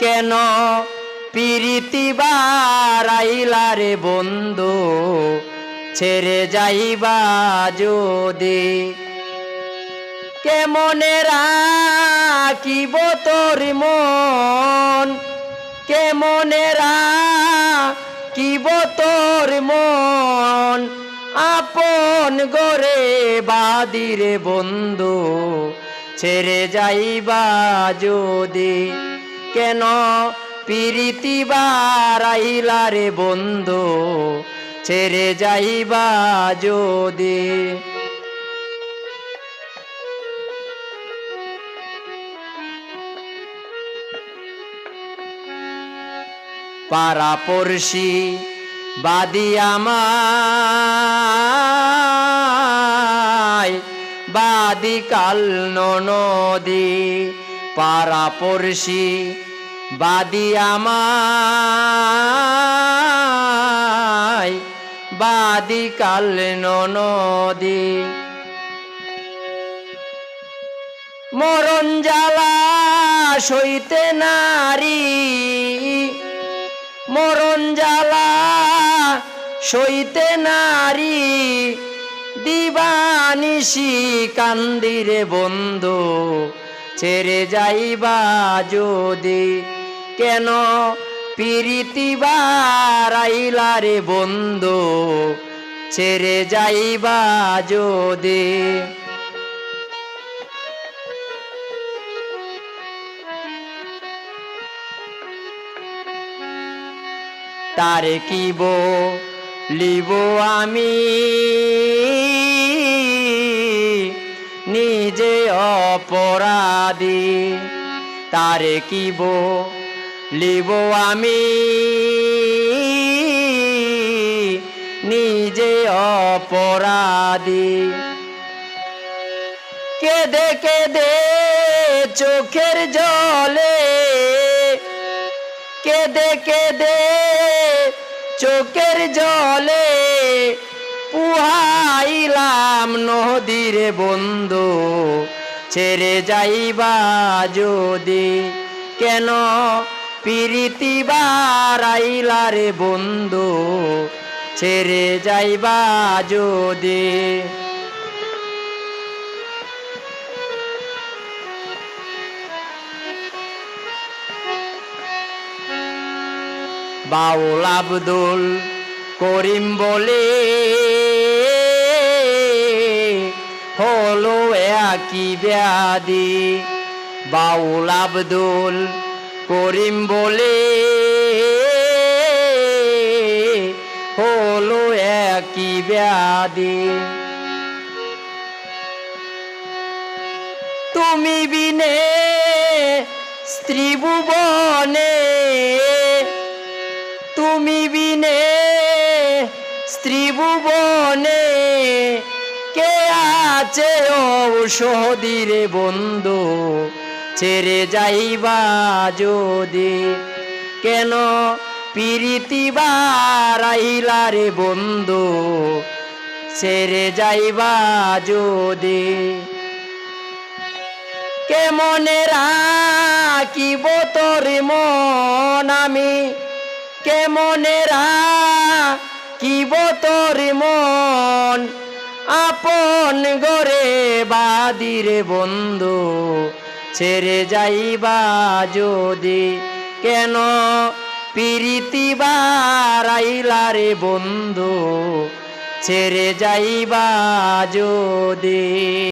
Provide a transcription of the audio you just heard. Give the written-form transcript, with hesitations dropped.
কেন পিরিতি বারাইলা রে বন্ধু ছেড়ে যাইবা যদি কেমনে রাখিব তোর মন কেমনে রাখিব তোর মন আপন গরে বাদিরে বন্ধু ছেড়ে যাইবা যদি কেন পিরিতি বারাইলা রে বন্ধু ছেড়ে যাইবা যদি পাড়া পড়শি বাদি আমায় বাদি কাল নদী পাড়া পড়শি বাদি আমায় বাদি কাল নদী মরণ জ্বালা সইতে নারী মরণ জ্বালা সইতে নারী দিবানিশি কান্দিরে বন্ধু ছেড়ে যাইবা যদি কেন পিরিতি বারাইলা রে বন্ধু ছেড়ে যাইবা যদি তারে কি বলিব আমি নিজে অপরাধী তারে কি বলিব আমি নিজে অপরাধী কেঁদে কেঁদে চোখের জলে কেঁদে কেঁদে চোখের জলে পুহাইলাম নদীরে বন্ধু ছেড়ে যাইবা যদি কেন পিরিতি বারাইলা রে বন্ধু ছেড়ে যাইবা যদি বাউল আব্দুল করিম বলে হলো একই ব্যাধি বাউল আব্দুল করিম বলে হলো একই ব্যাধি তুমি বিনে স্ত্রী ভুবনে তুমি বিনে স্ত্রী ভুবনে কে আছে ঔষধিরে বন্ধু ছেড়ে যাইবা যদি কেন পিরিতি বারাইলা রে বন্ধু ছেড়ে যাইবা যদি কেমনে রাখিব তোর মন আমি কেমনে রাখিব তোর মন আপন গরে বাদিরে বন্ধু ছেড়ে যাইবা যদি কেন পিরিতি বারাইলা রে বন্ধু ছেড়ে যাইবা যদি।